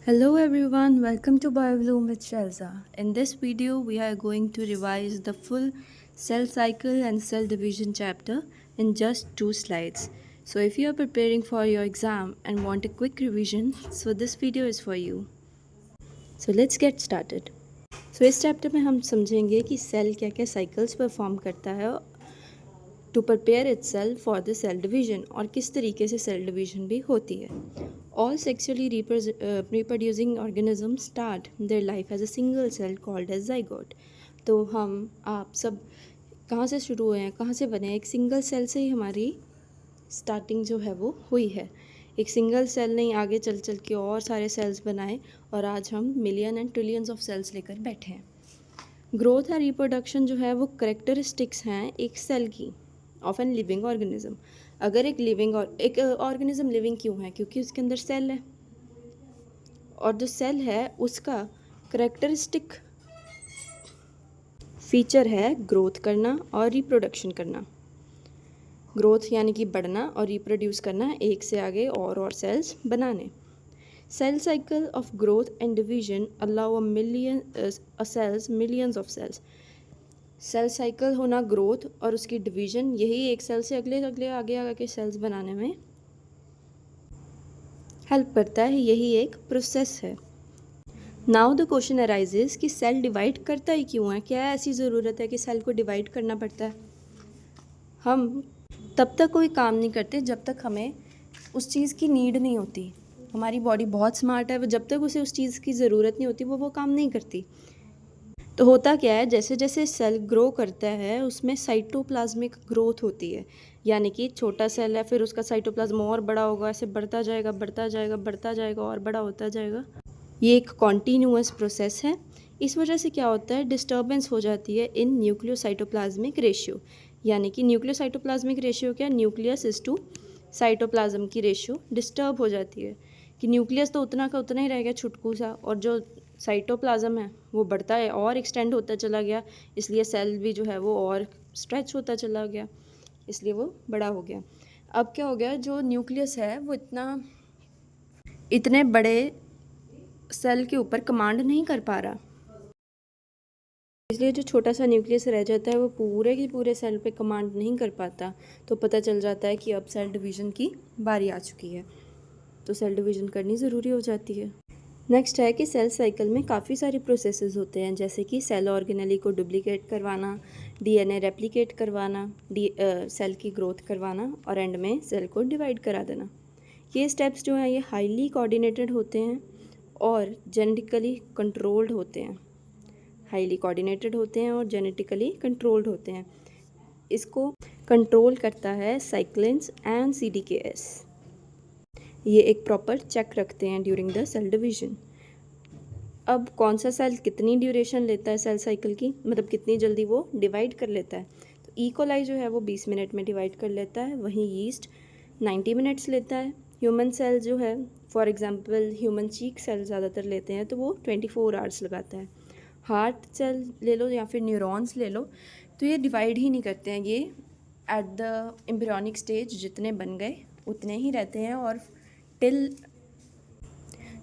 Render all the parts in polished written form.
Hello everyone, welcome to BioBloom with Shelza. In this video, we are going to revise the full cell cycle and cell division chapter in just 2 slides. So if you are preparing for your exam and want a quick revision, so this video is for you. So let's get started. So इस chapter में हम समझेंगे कि cell क्या क्या cycles perform करता है to prepare itself for the cell division और किस तरीके से सेल डिवीजन भी होती है. All sexually reproducing organisms start their life as a single cell called as zygote. तो आप सब कहाँ से शुरू हुए हैं, कहाँ से बने हैं? एक सिंगल सेल से ही हमारी स्टार्टिंग जो है वो हुई है. एक सिंगल सेल नहीं आगे चल चल के और सारे सेल्स बनाए और आज हम million and trillions of cells लेकर बैठे हैं. ग्रोथ और रिप्रोडक्शन जो है वो करेक्टरिस्टिक्स हैं एक सेल की ऑफ एन लिविंग ऑर्गेनिज्म. अगर एक ऑर्गेनिज्म लिविंग क्यों है? क्योंकि उसके अंदर सेल है और जो सेल है उसका करेक्टरिस्टिक फीचर है ग्रोथ करना और रिप्रोडक्शन करना. ग्रोथ यानी कि बढ़ना और रिप्रोड्यूस करना, एक से आगे और सेल्स बनाने. Cell cycle of growth and division allow millions of cells. Cell cycle होना, ग्रोथ और उसकी डिवीजन, यही एक सेल से अगले अगले आगे आगे सेल्स बनाने में हेल्प करता है. यही एक प्रोसेस है. नाउ द क्वेश्चन अराइजेस कि सेल डिवाइड करता ही क्यों है? क्या ऐसी ज़रूरत है कि सेल को डिवाइड करना पड़ता है? हम तब तक कोई काम नहीं करते जब तक हमें उस चीज़ की नीड नहीं होती. हमारी बॉडी बहुत स्मार्ट है, वो जब तक उसे उस चीज़ की ज़रूरत नहीं होती वो काम नहीं करती. तो होता क्या है, जैसे जैसे सेल ग्रो करता है उसमें साइटोप्लाज्मिक ग्रोथ होती है. यानी कि छोटा सेल है, फिर उसका साइटोप्लाज्म और बड़ा होगा, ऐसे बढ़ता जाएगा बढ़ता जाएगा बढ़ता जाएगा और बड़ा होता जाएगा. ये एक कॉन्टीन्यूअस प्रोसेस है. इस वजह से क्या होता है, डिस्टर्बेंस हो जाती है इन न्यूक्लियोसाइटोप्लाज्मिक रेशियो. यानी कि न्यूक्लियोसाइटोप्लाज्मिक रेशियो क्या, न्यूक्लियस इज टू साइटोप्लाज्म की रेशियो डिस्टर्ब हो जाती है. कि न्यूक्लियस तो उतना का उतना ही रह गया छुटकू सा, और जो साइटोप्लाज्म है वो बढ़ता है और एक्सटेंड होता चला गया, इसलिए सेल भी जो है वो और स्ट्रेच होता चला गया, इसलिए वो बड़ा हो गया. अब क्या हो गया, जो न्यूक्लियस है वो इतने बड़े सेल के ऊपर कमांड नहीं कर पा रहा, इसलिए जो छोटा सा न्यूक्लियस रह जाता है वो पूरे के पूरे सेल पे कमांड नहीं कर पाता. तो पता चल जाता है कि अब सेल डिवीज़न की बारी आ चुकी है, तो सेल डिवीज़न करनी ज़रूरी हो जाती है. नेक्स्ट है कि सेल साइकिल में काफ़ी सारे प्रोसेसेस होते हैं, जैसे कि सेल ऑर्गेनेली को डुप्लीकेट करवाना, डीएनए रेप्लिकेट करवाना, सेल की ग्रोथ करवाना और एंड में सेल को डिवाइड करा देना. ये स्टेप्स जो हैं ये हाईली कोऑर्डिनेटेड होते हैं और जेनेटिकली कंट्रोल्ड होते हैं. हाईली कोऑर्डिनेटेड होते हैं और जेनेटिकली कंट्रोल्ड होते हैं. इसको कंट्रोल करता है साइक्लिन्स एंड CDKs. ये एक प्रॉपर चेक रखते हैं ड्यूरिंग द सेल डिवीजन. अब कौन सा सेल कितनी ड्यूरेशन लेता है सेल साइकिल की, मतलब कितनी जल्दी वो डिवाइड कर लेता है? तो ईकोलाई जो है वो 20 मिनट में डिवाइड कर लेता है, वहीं यीस्ट 90 मिनट्स लेता है. ह्यूमन सेल जो है, for example human cheek cell ज़्यादातर लेते हैं तो वो 24 आवर्स लगाता है. हार्ट सेल ले लो या फिर न्यूरॉन्स ले लो, तो ये डिवाइड ही नहीं करते हैं. ये एट द एम्ब्रियोनिक स्टेज जितने बन गए उतने ही रहते हैं, और टिल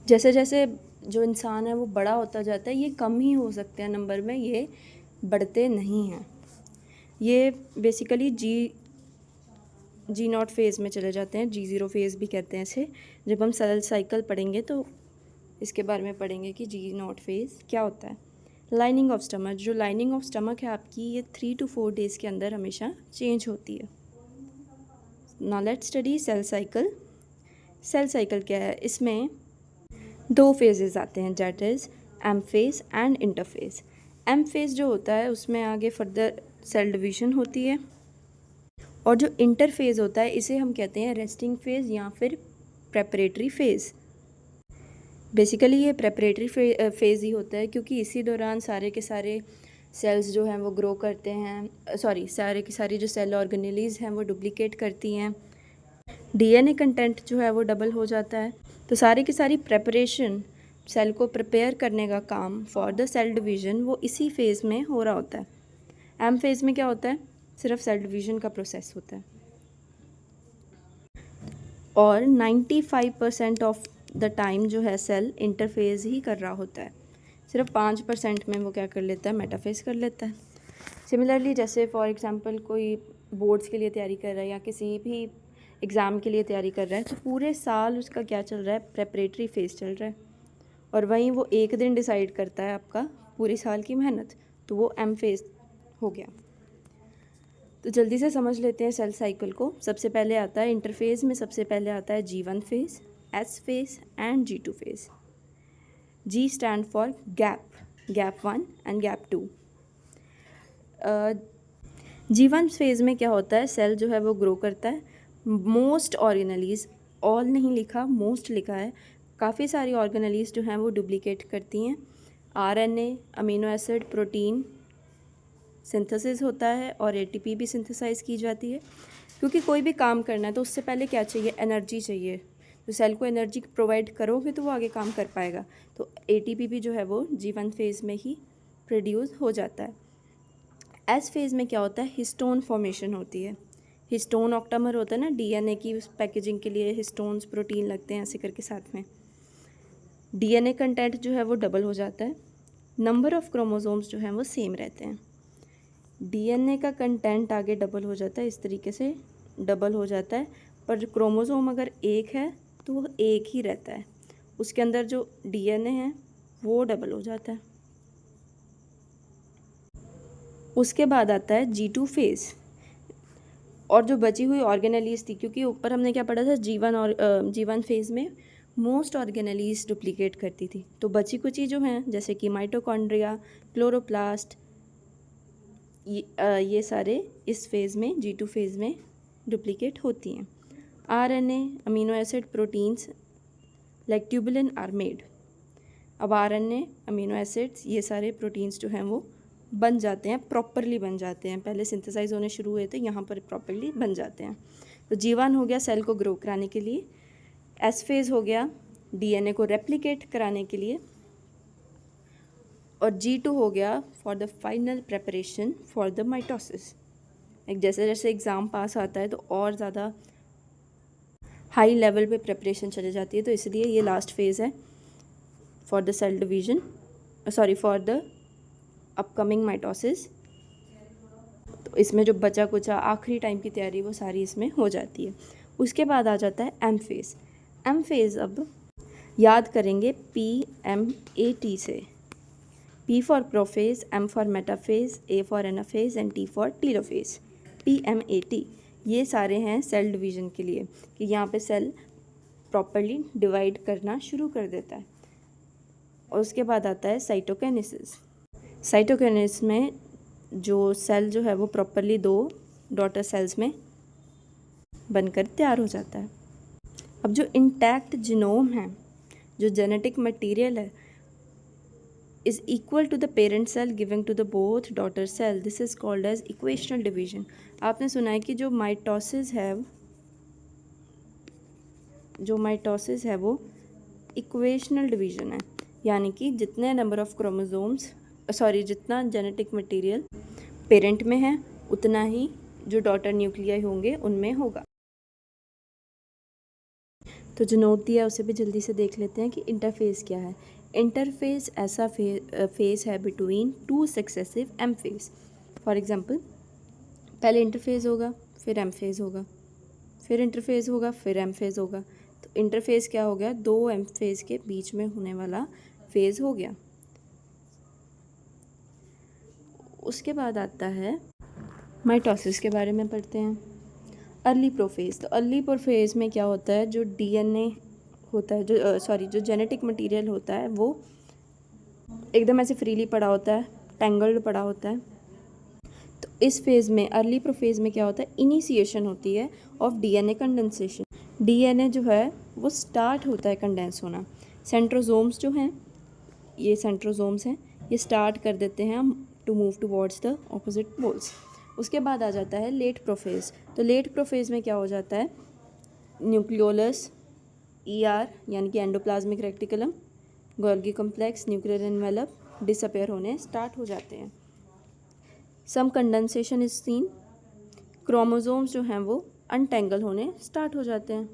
जैसे जैसे जो इंसान है वो बड़ा होता जाता है, ये कम ही हो सकते हैं नंबर में, ये बढ़ते नहीं हैं. ये बेसिकली जी नॉट फेज़ में चले जाते हैं, G0 फेज़ भी कहते हैं इसे. जब हम सेल साइकिल पढ़ेंगे तो इसके बारे में पढ़ेंगे कि G0 फेज़ क्या होता है. लाइनिंग ऑफ स्टमक, जो लाइनिंग ऑफ स्टमक है आपकी, ये 3 to 4 डेज़ के अंदर हमेशा चेंज होती है. Now let's study cell cycle. Cell cycle क्या है, इसमें 2 फेजेस आते हैं, that is M phase and interphase. M phase जो होता है उसमें आगे फर्दर सेल डिवीजन होती है, और जो इंटरफेज़ होता है इसे हम कहते हैं रेस्टिंग फेज़ या फिर प्रेपरेटरी फेज़. बेसिकली ये प्रेपरेटरी फेज़ ही होता है, क्योंकि इसी दौरान सारे के सारे सेल्स जो हैं वो ग्रो करते हैं, सारे की सारी जो सेल ऑर्गेनेलीज हैं वो डुप्लीकेट करती हैं, डीएनए कंटेंट जो है वो डबल हो जाता है. तो सारी की सारी प्रेपरेशन, सेल को प्रिपेयर करने का काम फॉर द सेल डिवीज़न वो इसी फेज़ में हो रहा होता है. एम फेज़ में क्या होता है, सिर्फ सेल डिवीज़न का प्रोसेस होता है. और 95% ऑफ द टाइम जो है सेल इंटरफेज ही कर रहा होता है। सिर्फ 5% में वो क्या कर लेता है, मेटाफेज कर लेता है। सिमिलरली जैसे फॉर एग्जांपल कोई बोर्ड्स के लिए तैयारी कर रहा है या किसी भी एग्ज़ाम के लिए तैयारी कर रहा है, तो पूरे साल उसका क्या चल रहा है, प्रेपरेटरी फेज़ चल रहा है, और वहीं वो एक दिन डिसाइड करता है आपका पूरी साल की मेहनत, तो वो एम फेज़ हो गया। तो जल्दी से समझ लेते हैं सेल साइकिल को। सबसे पहले आता है इंटरफेज़ में, सबसे पहले आता है G1 phase, S phase and G2 phase. G stand for gap 1 and gap 2। G1 phase में क्या होता है, सेल जो है वो ग्रो करता है। मोस्ट ऑर्गेनेलीज, ऑल नहीं लिखा, मोस्ट लिखा है, काफ़ी सारी ऑर्गेनेलीज जो हैं वो डुप्लीकेट करती हैं। RNA, amino acid, protein synthesis होता है और ATP भी सिंथेसाइज की जाती है। क्योंकि कोई भी काम करना है तो उससे पहले क्या चाहिए, एनर्जी चाहिए। तो सेल को एनर्जी प्रोवाइड करोगे तो वो आगे काम कर पाएगा। तो ATP भी जो है वो G1 फेज़ में ही प्रोड्यूस हो जाता है। S फेज़ में क्या होता है, हिस्टोन फॉर्मेशन होती है। हिस्टोन ऑक्टामर होता है ना, DNA की पैकेजिंग के लिए हिस्टोन्स प्रोटीन लगते हैं ऐसे करके साथ में। DNA कंटेंट जो है वो डबल हो जाता है। नंबर ऑफ़ क्रोमोसोम्स जो हैं वो सेम रहते हैं। DNA का कंटेंट आगे डबल हो जाता है, इस तरीके से डबल हो जाता है, पर क्रोमोसोम अगर एक है तो वो एक ही रहता है, उसके अंदर जो DNA है वो डबल हो जाता है। उसके बाद आता है G2 फेज़, और जो बची हुई ऑर्गेनेलीज थी, क्योंकि ऊपर हमने क्या पढ़ा था, G1 फेज़ में मोस्ट ऑर्गेनेलीज डुप्लीकेट करती थी, तो बची कुची जो हैं जैसे कि माइटोकॉन्ड्रिया, क्लोरोप्लास्ट, ये सारे इस फेज़ में G2 फेज़ में डुप्लीकेट होती हैं। RNA, amino acid, proteins like tubulin are made. अब RNA, अमीनो एसिड्स, ये सारे प्रोटीन्स जो हैं वो बन जाते हैं, प्रॉपरली बन जाते हैं। पहले सिंथेसाइज होने शुरू हुए थे, यहाँ पर प्रॉपरली बन जाते हैं। तो G1 हो गया सेल को ग्रो कराने के लिए, S फेज़ हो गया DNA को रेप्लिकेट कराने के लिए, और G2 हो गया for the final preparation for the mitosis. जैसे जैसे एग्ज़ाम पास आता है तो और ज़्यादा हाई लेवल पे प्रेपरेशन चली जाती है, तो इसलिए ये लास्ट फेज़ है for the cell division, for the upcoming mitosis. तो इसमें जो बचा कुचा आखिरी टाइम की तैयारी वो सारी इसमें हो जाती है। उसके बाद आ जाता है एम फेज़। एम फेज़ अब याद करेंगे PMAT से, P for prophase, M for metaphase, A for anaphase and T for telophase. PMAT ये सारे हैं सेल डिवीज़न के लिए, कि यहाँ पे सेल प्रॉपरली डिवाइड करना शुरू कर देता है। और उसके बाद आता है साइटोकाइनेसिस। साइटोकाइनेसिस में जो सेल जो है वो प्रॉपरली 2 डॉटर सेल्स में बनकर तैयार हो जाता है। अब जो इंटैक्ट जीनोम है, जो जेनेटिक मटेरियल है, is equal to the parent cell giving to the both daughter cell, this is called as equational division। आपने सुना है कि जो माइटोसिस है वो इक्वेशनल डिवीजन है, यानी कि जितने नंबर ऑफ क्रोमोसोम्स जितना जेनेटिक मटेरियल पेरेंट में है उतना ही जो डॉटर न्यूक्लियाई होंगे उनमें होगा। तो जो नोट दिया है उसे भी जल्दी से देख लेते हैं कि इंटरफेस क्या है। इंटरफेस ऐसा फेस है between 2 successive M phase. For example, पहले इंटरफेस होगा, फिर एम फेज होगा, फिर इंटरफेस होगा, फिर एम फेज होगा। तो इंटरफेस क्या हो गया, 2 एम फेज के बीच में होने वाला फेज हो गया। उसके बाद आता है माइटोसिस के बारे में पढ़ते हैं। Early prophase. तो अर्ली प्रोफेज में क्या होता है, जो DNA होता है, जो जेनेटिक मटेरियल होता है वो एकदम ऐसे फ्रीली पड़ा होता है, टेंगल्ड पड़ा होता है। तो इस फेज़ में, अर्ली प्रोफेज में क्या होता है, इनिशिएशन होती है ऑफ DNA कंडेंसेशन। DNA जो है वो स्टार्ट होता है कंडेंस होना। सेंट्रोजोम्स जो हैं, ये सेंट्रोजोम्स हैं, ये स्टार्ट कर देते हैं to move towards the opposite poles. उसके बाद आ जाता है लेट प्रोफेज। तो लेट प्रोफेज में क्या हो जाता है, न्यूक्लियोलस, ER यानी कि endoplasmic reticulum, Golgi complex, nuclear envelope disappear होने स्टार्ट हो जाते हैं। Some condensation is seen, chromosomes जो हैं वो अनटेंगल होने स्टार्ट हो जाते हैं।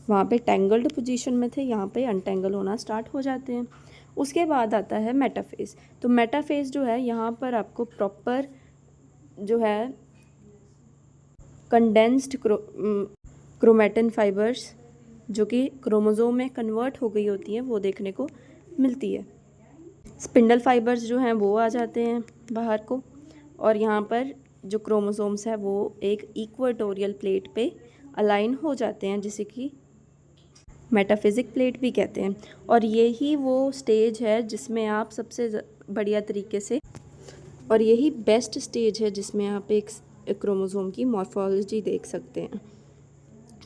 वहाँ पे टेंगल्ड पोजीशन में थे, यहाँ पे अनटेंगल होना स्टार्ट हो जाते हैं। उसके बाद आता है मेटाफेज। तो मेटाफेज जो है यहाँ पर आपको प्रॉपर जो है कंडेंस्ड क्रोमेटिन फाइबर्स जो कि क्रोमोसोम में कन्वर्ट हो गई होती हैं वो देखने को मिलती है। स्पिंडल फाइबर्स जो हैं वो आ जाते हैं बाहर को, और यहाँ पर जो क्रोमोसोम्स है वो एक इक्वेटोरियल प्लेट पे अलाइन हो जाते हैं, जिसे कि मेटाफिजिक प्लेट भी कहते हैं। और यही वो स्टेज है जिसमें आप सबसे बढ़िया तरीके से, और यही बेस्ट स्टेज है जिसमें आप एक क्रोमोसोम की मॉर्फोलॉजी देख सकते हैं।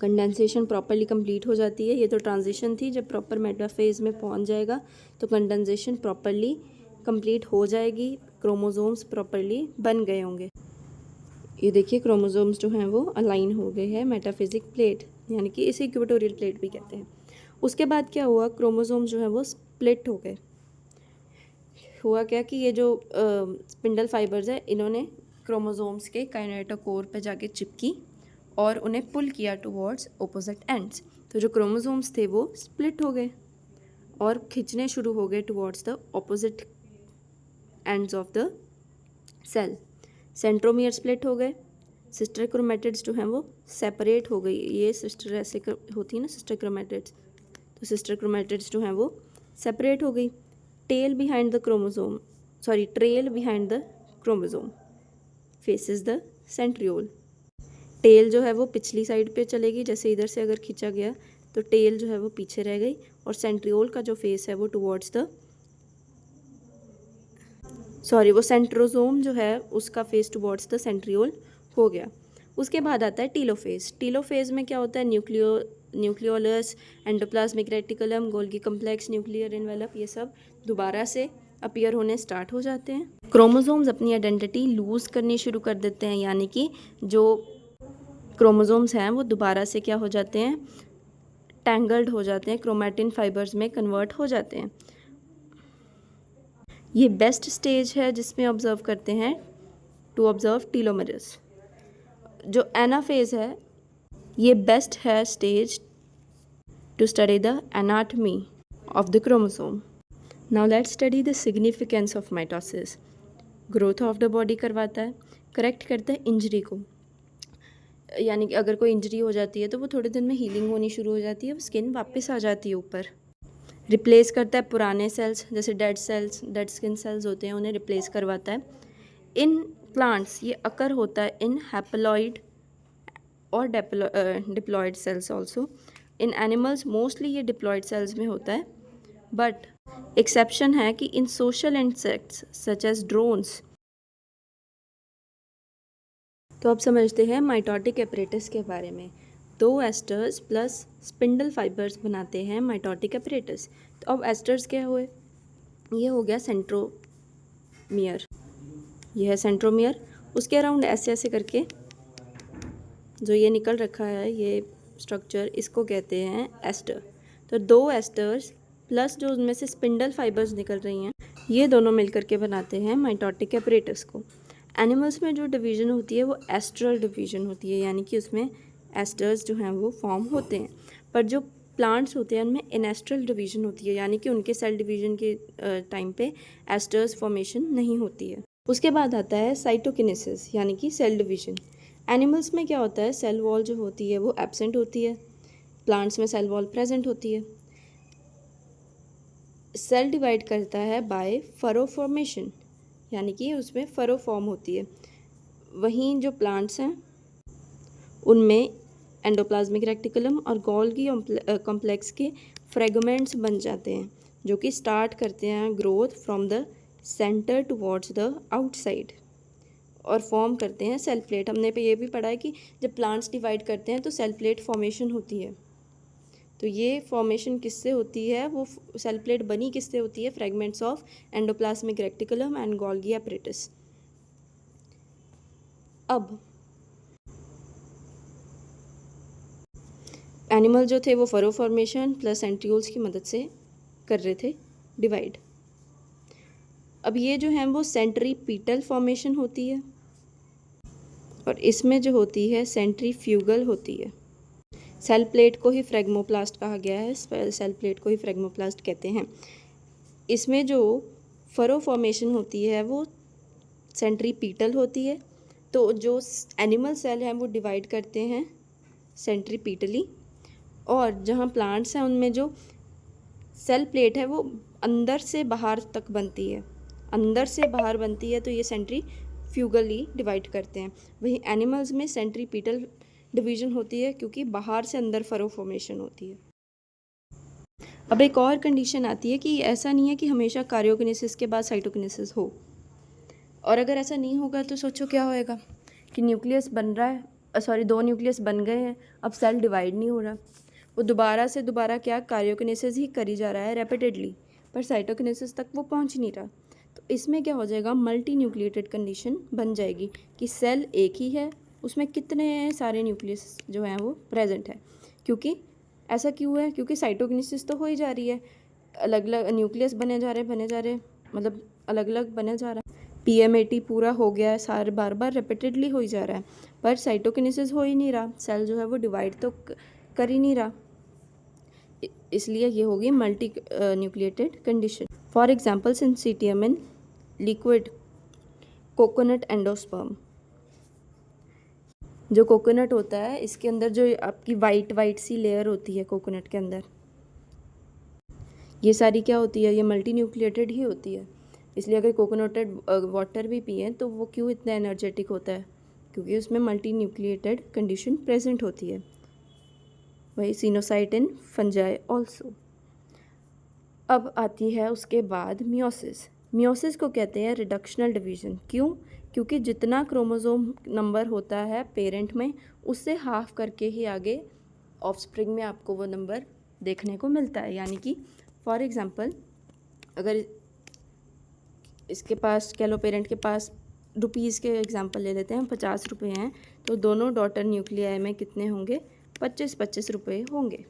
कंडेंसेशन प्रॉपरली कंप्लीट हो जाती है। ये तो ट्रांजिशन थी, जब प्रॉपर मेटाफेज में पहुंच जाएगा तो कंडेंसेशन प्रॉपरली कंप्लीट हो जाएगी, क्रोमोसोम्स प्रॉपरली बन गए होंगे। ये देखिए क्रोमोसोम्स जो हैं वो अलाइन हो गए हैं मेटाफिजिक प्लेट, यानी कि इसे इक्वेटोरियल प्लेट भी कहते हैं। उसके बाद क्या हुआ, क्रोमोसोम्स जो है वो स्प्लिट हो गए। हुआ क्या कि ये जो स्पिंडल फाइबर्स है इन्होंने क्रोमोसोम्स के काइनेटोकोर पे जाके चिपकी और उन्हें पुल किया टुवर्ड्स ऑपोजिट एंड्स। तो जो क्रोमोसोम्स थे वो स्प्लिट हो गए और खींचने शुरू हो गए towards the opposite ends of the cell. Centromere split हो गए, सिस्टर क्रोमेटिड्स जो हैं वो सेपरेट हो गई। ये सिस्टर ऐसे होती है ना सिस्टर क्रोमेटिड्स, तो सिस्टर क्रोमेटिड्स जो हैं वो सेपरेट हो गई। Trail behind the chromosome faces the centriole. Tail जो है वो पिछली साइड पे चलेगी, जैसे इधर से अगर खींचा गया तो टेल जो है वो पीछे रह गई, और सेंट्रियोल का जो फेस है वो टुवर्ड्स द वो सेंट्रोसोम जो है उसका फेस टुवर्ड्स द सेंट्रियोल हो गया। उसके बाद आता है टीलोफेज। टीलोफेज में क्या होता है, nucleolus, endoplasmic reticulum, Golgi complex, nuclear envelope, ये सब दोबारा से अपीयर होने स्टार्ट हो जाते हैं। क्रोमोसोम्स अपनी आइडेंटिटी लूज़ करनी शुरू कर देते हैं, यानी कि जो क्रोमोसोम्स हैं वो दोबारा से क्या हो जाते हैं, टैंगल्ड हो जाते हैं, क्रोमैटिन फाइबर्स में कन्वर्ट हो जाते हैं। ये बेस्ट स्टेज है जिसमें ऑब्जर्व करते हैं टू ऑब्जर्व टीलोमेरस। जो एनाफेज है ये बेस्ट है stage to study the anatomy of the chromosome. Now let's study the significance of mitosis. Growth of the body करवाता है, करेक्ट करता है इंजरी को, यानी कि अगर कोई इंजरी हो जाती है तो वो थोड़े दिन में हीलिंग होनी शुरू हो जाती है, स्किन वापस आ जाती है ऊपर। रिप्लेस करता है पुराने सेल्स, जैसे डेड स्किन सेल्स होते हैं उन्हें रिप्लेस करवाता है। इन प्लांट्स ये अकर होता है इन हैप्लॉइड और diploid cells also. In animals mostly ये डिप्लॉइड सेल्स में होता है, बट एक्सेप्शन है कि in social insects such as drones. तो अब समझते हैं माइटोटिक एपरेटस के बारे में। 2 एस्टर्स प्लस स्पिंडल फाइबर्स बनाते हैं माइटोटिक एपरेटस। तो अब एस्टर्स क्या हुए, ये हो गया सेंट्रोमियर, ये है सेंट्रोमियर। उसके अराउंड ऐसे ऐसे करके जो ये निकल रखा है ये स्ट्रक्चर, इसको कहते हैं एस्टर। तो 2 एस्टर्स प्लस जो उनमें से स्पिंडल फाइबर्स निकल रही हैं, ये दोनों मिलकर के बनाते हैं माइटोटिक एपरेटस को। एनिमल्स में जो डिवीज़न होती है वो एस्ट्रल डिवीज़न होती है, यानी कि उसमें एस्टर्स जो हैं वो फॉर्म होते हैं। पर जो प्लांट्स होते हैं उनमें इनेस्ट्रल डिवीज़न होती है, यानी कि उनके सेल डिवीज़न के टाइम पे एस्टर्स फॉर्मेशन नहीं होती है। उसके बाद आता है साइटोकिनेसिस, यानी कि सेल डिवीज़न। एनिमल्स में क्या होता है, सेल वॉल जो होती है वो एब्सेंट होती है, प्लांट्स में सेल वॉल प्रेजेंट होती है। सेल डिवाइड करता है बाय फरो फॉर्मेशन, यानी कि उसमें फरो फॉर्म होती है। वहीं जो प्लांट्स हैं उनमें एंडोप्लाज्मिक रेटिकुलम और गोल्गी कॉम्प्लेक्स के फ्रेगमेंट्स बन जाते हैं, जो कि स्टार्ट करते हैं growth from the centre towards the outside और फॉर्म करते हैं सेल प्लेट। हमने पे ये भी पढ़ा है कि जब प्लांट्स डिवाइड करते हैं तो सेल प्लेट फॉर्मेशन होती है। तो ये फॉर्मेशन किससे होती है, वो सेल प्लेट बनी किससे होती है, fragments of endoplasmic reticulum and Golgi apparatus. अब एनिमल जो थे वो फरो फॉर्मेशन प्लस सेंट्रियोल्स की मदद से कर रहे थे डिवाइड। अब ये जो हैं वो सेंट्रीपीटल फॉर्मेशन होती है और इसमें जो होती है सेंट्रीफ्यूगल होती है। सेल प्लेट को ही फ्रेगमोप्लास्ट कहा गया है, सेल प्लेट को ही फ्रेगमोप्लास्ट कहते हैं। इसमें जो फरो फॉर्मेशन होती है वो सेंट्रीपीटल होती है। तो जो एनिमल सेल हैं वो डिवाइड करते हैं सेंट्रीपीटली, और जहाँ प्लांट्स हैं उनमें जो सेल प्लेट है वो अंदर से बाहर तक बनती है, अंदर से बाहर बनती है, तो ये सेंट्रीफ्यूगली डिवाइड करते हैं। वहीं एनिमल्स में सेंट्रीपीटल डिवीजन होती है क्योंकि बाहर से अंदर फरो फॉर्मेशन होती है। अब एक और कंडीशन आती है कि ऐसा नहीं है कि हमेशा कार्योकिनेसिस के बाद साइटोकिनेसिस हो, और अगर ऐसा नहीं होगा तो सोचो क्या होएगा कि न्यूक्लियस बन रहा है, दो न्यूक्लियस बन गए हैं, अब सेल डिवाइड नहीं हो रहा, वो दोबारा से दोबारा क्या कार्योकिनेसिस ही करी जा रहा है रेपिटेडली, पर साइटोकिनेसिस तक वो पहुंच नहीं रहा। तो इसमें क्या हो जाएगा, मल्टी न्यूक्लिएटेड कंडीशन बन जाएगी कि सेल एक ही है, उसमें कितने सारे न्यूक्लियस जो हैं वो प्रेजेंट है। क्योंकि ऐसा क्यों है, क्योंकि साइटोकिनेसिस तो हो ही जा रही है, अलग अलग न्यूक्लियस बने जा रहे मतलब अलग अलग बने जा रहा है। PMAT पूरा हो गया है, सारे बार बार रिपीटेडली हो ही जा रहा है, पर साइटोकिनेसिस हो ही नहीं रहा, सेल जो है वो डिवाइड तो कर ही नहीं रहा, इसलिए ये होगी multi nucleated condition. For example syncytium in liquid coconut endosperm. जो कोकोनट होता है इसके अंदर जो आपकी वाइट सी लेयर होती है कोकोनट के अंदर, ये सारी क्या होती है, ये मल्टी न्यूक्लिएटेड ही होती है। इसलिए अगर कोकोनटेड वाटर भी पिए तो वो क्यों इतना एनर्जेटिक होता है, क्योंकि उसमें मल्टी न्यूक्लिएटेड कंडीशन प्रेजेंट होती है। वही सिनोसाइट इन फंजाई ऑल्सो। अब आती है उसके बाद मियोसिस। मियोसिस को कहते हैं रिडक्शनल डिवीजन। क्यों? क्योंकि जितना क्रोमोसोम नंबर होता है पेरेंट में, उससे हाफ करके ही आगे ऑफस्प्रिंग में आपको वो नंबर देखने को मिलता है। यानी कि फॉर एग्जांपल अगर इसके पास कह लो, पेरेंट के पास रुपीज़ के एग्जांपल ले लेते हैं, 50 रुपये हैं, तो दोनों डॉटर न्यूक्लियाई में कितने होंगे, 25-25 रुपये होंगे।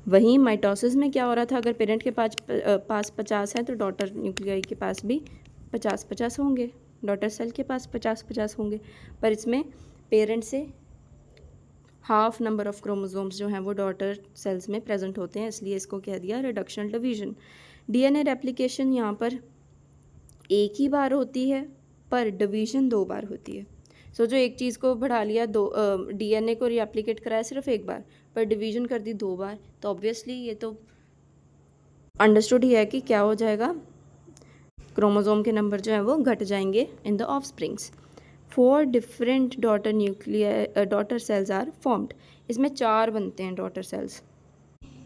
वहीं माइटोसिस में क्या हो रहा था, अगर पेरेंट के पास 50 है तो डॉटर न्यूक्लियाई के पास भी 50-50 होंगे, डॉटर सेल के पास 50-50 होंगे। पर इसमें पेरेंट से हाफ नंबर ऑफ क्रोमोसोम्स जो हैं वो डॉटर सेल्स में प्रेजेंट होते हैं, इसलिए इसको कह दिया रिडक्शनल डिवीजन। DNA रेप्लिकेशन यहाँ पर एक ही बार होती है, पर डिवीजन 2 बार होती है। सोचो एक चीज़ को बढ़ा लिया, DNA को रेप्लिकेट कराया सिर्फ एक बार, पर डिवीजन कर दी 2 बार, तो ऑब्वियसली ये तो अंडरस्टूड ही है कि क्या हो जाएगा, क्रोमोसोम के नंबर जो है वो घट जाएंगे in the offsprings. 4 different daughter cells are formed. इसमें 4 बनते हैं डॉटर सेल्स।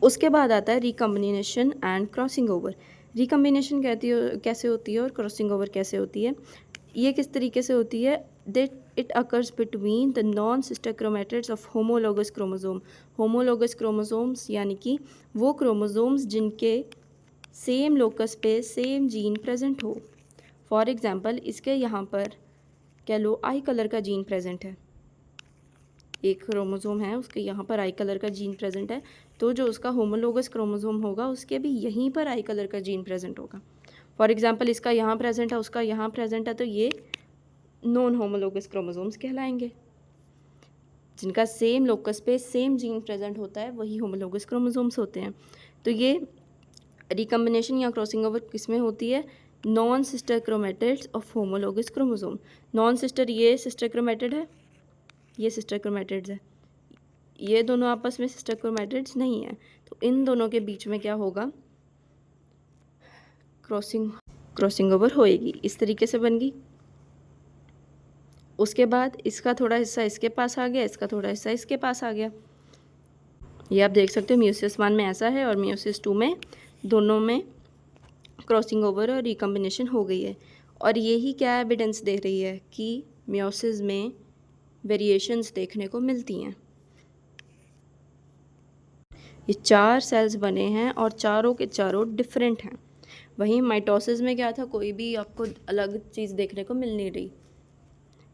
उसके बाद आता है recombination and crossing over. Recombination कैसे होती है और क्रॉसिंग ओवर कैसे होती है, ये किस तरीके से होती है, that it occurs between the non sister chromatids of homologous chromosome. Homologous chromosomes यानी कि वो क्रोमोसोम्स जिनके सेम लोकस पे सेम जीन प्रेजेंट हो। फॉर एग्जांपल इसके यहाँ पर कह लो आई कलर का जीन प्रेजेंट है, एक क्रोमोसोम है उसके यहाँ पर आई कलर का जीन प्रेजेंट है, तो जो उसका होमोलोगस क्रोमोसोम होगा उसके भी यहीं पर आई कलर का जीन प्रेजेंट होगा। फॉर एग्जांपल इसका यहाँ प्रेजेंट है, उसका यहाँ प्रेजेंट है, तो ये नॉन होमोलोगस क्रोमोसोम्स कहलाएंगे। जिनका सेम लोकस पे सेम जीन प्रेजेंट होता है वही होमोलोगस क्रोमोसोम्स होते हैं। तो ये रिकम्बिनेशन या क्रॉसिंग ओवर किसमें होती है, non sister chromatids of homologous chromosome. Non sister, ये सिस्टर क्रोमेटिड है, ये सिस्टर क्रोमेटिड्स है, ये दोनों आपस में सिस्टर क्रोमेटिड्स नहीं है, तो इन दोनों के बीच में क्या होगा, क्रॉसिंग ओवर होएगी। इस तरीके से बन गई। उसके बाद इसका थोड़ा हिस्सा इसके पास आ गया, इसका थोड़ा हिस्सा इसके पास आ गया। ये आप देख सकते हो मियोसिस 1 में ऐसा है और मियोसिस 2 में दोनों में क्रॉसिंग ओवर और रिकम्बिनेशन हो गई है। और यही क्या एविडेंस दे रही है कि मियोसिस में वेरिएशंस देखने को मिलती हैं। ये 4 सेल्स बने हैं और चारों के चारों डिफरेंट हैं। वहीं माइटोसिस में क्या था, कोई भी आपको अलग चीज़ देखने को मिल नहीं रही।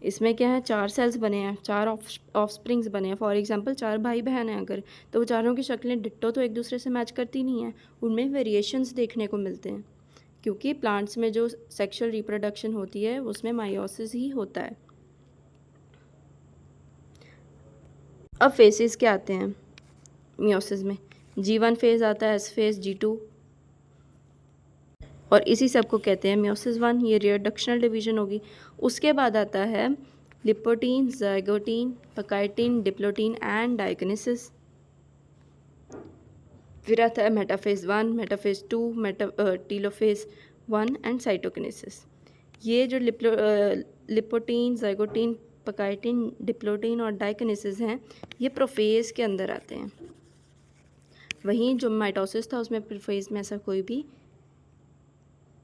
इसमें क्या है, 4 सेल्स बने हैं, 4 ऑफस्प्रिंग्स बने हैं। फॉर एग्जांपल 4 भाई बहन हैं अगर, तो वो चारों की शक्लें डिट्टो तो एक दूसरे से मैच करती नहीं हैं, उनमें वेरिएशंस देखने को मिलते हैं, क्योंकि प्लांट्स में जो सेक्सुअल रिप्रोडक्शन होती है उसमें मायोसिस ही होता है। अब फेसेस क्या आते हैं मियोसिस में? G1 फेज़ आता है, S फेज़, G2, और इसी सब को कहते हैं मियोसिस 1। ये रिडक्शनल डिवीजन होगी। उसके बाद आता है लिपोटीन, ज़ाइगोटीन, पकाइटिन, डिप्लोटीन एंड डायगोनिसिस। फिर आता है मेटाफेज़ 1, मेटाफेज़ 2, टीलोफेज़ 1 एंड साइटोकिनेसिस। ये जो लिपोटीन, ज़ाइगोटीन, पकाइटिन, डिप्लोटीन और डायगोनिसिस हैं, ये प्रोफेज़ के अंदर आते हैं। वहीं जो माइटोसिस था उसमें प्रोफेज़ में ऐसा कोई भी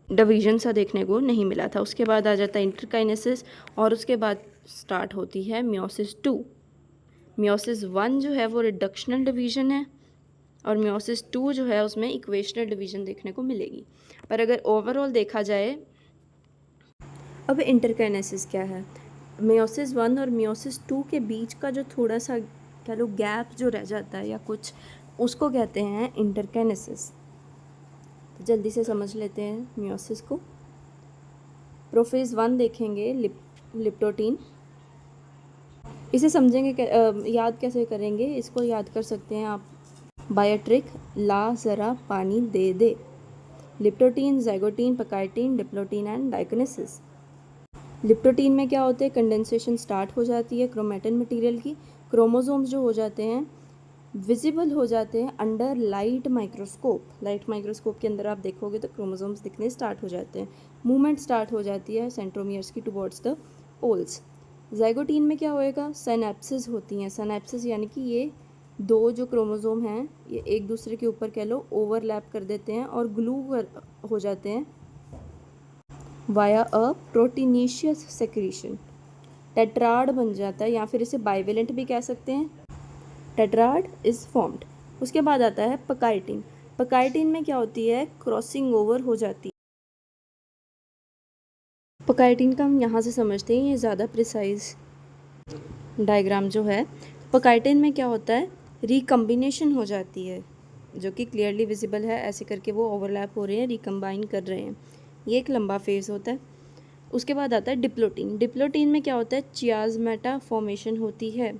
डिवीजन सा देखने को नहीं मिला था। उसके बाद आ जाता है इंटरकाइनेसिस और उसके बाद स्टार्ट होती है मियोसिस 2। मियोसिस 1 जो है वो रिडक्शनल डिवीजन है और मियोसिस 2 जो है उसमें इक्वेशनल डिवीजन देखने को मिलेगी। पर अगर ओवरऑल देखा जाए, अब इंटरकाइनेसिस क्या है? मियोसिस 1 और मियोसिस 2 के बीच का जो थोड़ा सा कह लो गैप जो रह जाता है या कुछ, उसको कहते हैं इंटरकाइनेसिस। तो जल्दी से समझ लेते हैं मियोसिस को। प्रोफेज़ 1 देखेंगे, लिप्टोटीन। इसे समझेंगे याद कैसे करेंगे? इसको याद कर सकते हैं आप, बाय ट्रिक, ला ज़रा पानी दे दे। Leptotene, zygotene, pachytene, diplotene and diakinesis. Leptotene में क्या होते हैं? कंडेंसेशन स्टार्ट हो जाती है क्रोमैटिन मटेरियल की। क्रोमोसोम्स जो हो जाते हैं विजिबल हो जाते हैं under light microscope. Light microscope के अंदर आप देखोगे तो क्रोमोसोम्स दिखने स्टार्ट हो जाते हैं। मूवमेंट स्टार्ट हो जाती है सेंट्रोमियर्स की टुवर्ड्स द पोल्स। ज़ाइगोटीन में क्या होएगा? सिनैप्सेस होती हैं। सिनैप्सेस यानी कि ये दो जो क्रोमोसोम हैं ये एक दूसरे के ऊपर कह लो ओवरलैप कर देते हैं और ग्लू हो जाते हैं वाया अ प्रोटीनेशियस सेक्रीशन। टेट्राड बन जाता है या फिर इसे बाइवेलेंट भी कह सकते हैं। Tetrad is formed. उसके बाद आता है पकाइटिन। पकाइटिन में क्या होती है? क्रॉसिंग ओवर हो जाती है। पकाइटिन का हम यहाँ से समझते हैं, ये ज़्यादा प्रिसाइज डायग्राम जो है। पकाइटिन में क्या होता है? रिकम्बिनेशन हो जाती है, जो कि क्लियरली विजिबल है। ऐसे करके वो ओवरलैप हो रहे हैं, रिकम्बाइन कर रहे हैं। ये एक लंबा फेज़ होता है। उसके बाद आता है डिप्लोटीन। डिप्लोटीन में क्या होता है? चियाज़मेटा फॉर्मेशन होती है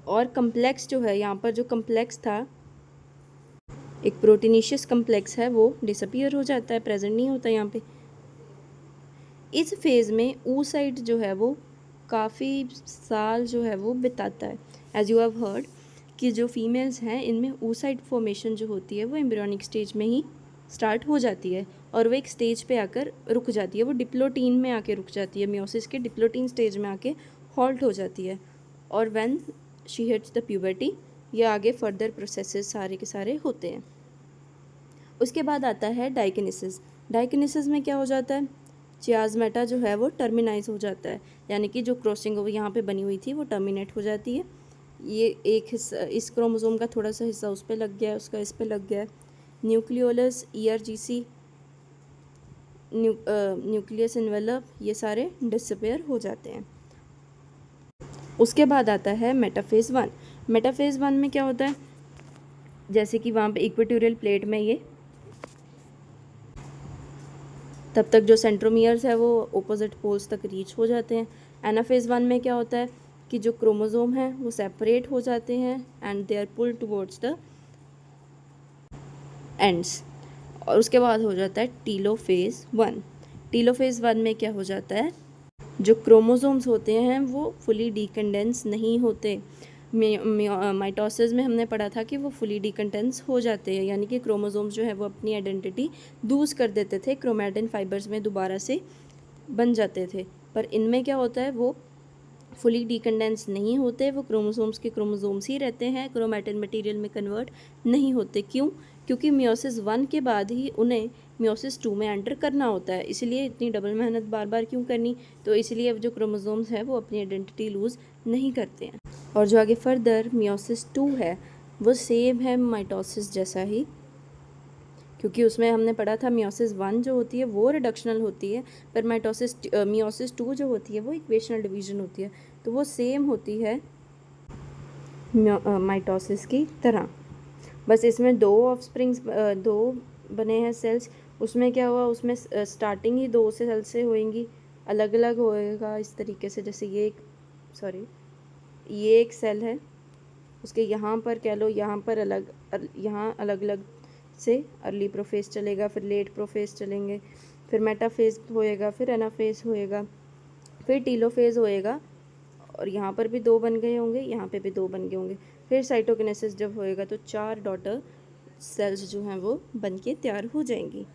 और कम्प्लेक्स जो है, यहाँ पर जो कम्प्लेक्स था एक प्रोटीनेशियस कम्प्लेक्स है, वो डिसअपीयर हो जाता है, प्रेजेंट नहीं होता यहाँ पे। इस फेज़ में oocyte जो है वो काफ़ी साल जो है वो बिताता है। एज यू हैव हर्ड कि जो फीमेल्स हैं इनमें oocyte फॉर्मेशन जो होती है वो एम्ब्रियोनिक स्टेज में ही स्टार्ट हो जाती है और वो एक स्टेज पे आकर रुक जाती है। वो डिप्लोटीन में आके रुक जाती है, मियोसिस के डिप्लोटीन स्टेज में आके हॉल्ट हो जाती है। और when she hits the puberty, ये आगे फर्दर प्रोसेसेस सारे के सारे होते हैं। उसके बाद आता है डायकिनेसिस। डायकिनेसिस में क्या हो जाता है? चियाज़मेटा जो है वो टर्मिनाइज हो जाता है, यानी कि जो क्रॉसिंग ओवर यहाँ पे बनी हुई थी वो टर्मिनेट हो जाती है। ये एक हिस्सा, इस क्रोमोसोम का थोड़ा सा हिस्सा उस पर लग गया है, उसका इस पर लग गया है। न्यूक्लियोलस, ERGC, न्यूक्लियस एनवेलप, ये सारे डिसअपेयर हो जाते हैं। उसके बाद आता है मेटाफेज़ 1। मेटाफेज़ 1 में क्या होता है? जैसे कि वहाँ पे इक्वेटोरियल प्लेट में ये तब तक जो सेंट्रोमियर्स है वो ऑपोजिट पोल्स तक रीच हो जाते हैं। एनाफेज़ 1 में क्या होता है कि जो क्रोमोसोम हैं वो सेपरेट हो जाते हैं and they are pulled towards the ends. और उसके बाद हो जाता है टीलोफेज़ 1। टीलोफेज़ 1 में क्या हो जाता है? जो क्रोमोसोम्स होते हैं वो फुली डीकंडेंस नहीं होते। माइटोसिस में हमने पढ़ा था कि वो फुली डिकंडेंस हो जाते हैं, यानी कि क्रोमोसोम्स जो है वो अपनी आइडेंटिटी लूज़ कर देते थे, क्रोमैटिन फाइबर्स में दोबारा से बन जाते थे। पर इनमें क्या होता है? वो फुली डिकंडेंस नहीं होते, वो क्रोमोसोम्स के क्रोमोसोम्स ही रहते हैं, क्रोमैटिन मटेरियल में कन्वर्ट नहीं होते। क्यों? क्योंकि मियोसिस 1 के बाद ही उन्हें मियोसिस 2 में एंटर करना होता है। इसलिए इतनी डबल मेहनत बार बार क्यों करनी? तो इसलिए जो क्रोमोसोम्स हैं वो अपनी आइडेंटिटी लूज़ नहीं करते हैं। और जो आगे फर्दर मियोसिस 2 है वो सेम है माइटोसिस जैसा ही, क्योंकि उसमें हमने पढ़ा था मियोसिस 1 जो होती है वो रिडक्शनल होती है, पर मियोसिस 2 जो होती है वो इक्वेशनल डिवीजन होती है। तो वो सेम होती है माइटोसिस की तरह, बस इसमें दो ऑफस्प्रिंग्स दो बने हैं सेल्स। उसमें क्या हुआ? उसमें स्टार्टिंग ही दो से सेल से होएंगी, अलग अलग होएगा इस तरीके से। जैसे ये सॉरी ये एक सेल है, उसके यहाँ पर कह लो, यहाँ पर यहाँ अलग अलग से अर्ली प्रोफेज चलेगा, फिर लेट प्रोफेज चलेंगे, फिर मेटाफेज होएगा, फिर एनाफेज होएगा, फिर टीलोफेज होएगा, और यहाँ पर भी 2 बन गए होंगे, यहाँ पे भी 2 बन गए होंगे। फिर साइटोकिनेसिस जब होएगा तो 4 डॉटर सेल्स जो हैं वो बन के तैयार हो जाएंगी।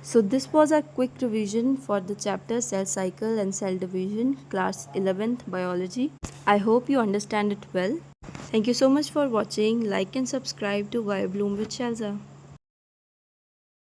So this was a quick revision for the chapter Cell Cycle and Cell Division, class 11th Biology. I hope you understand it well. Thank you so much for watching. Like and subscribe to Why Bloom with Shelza.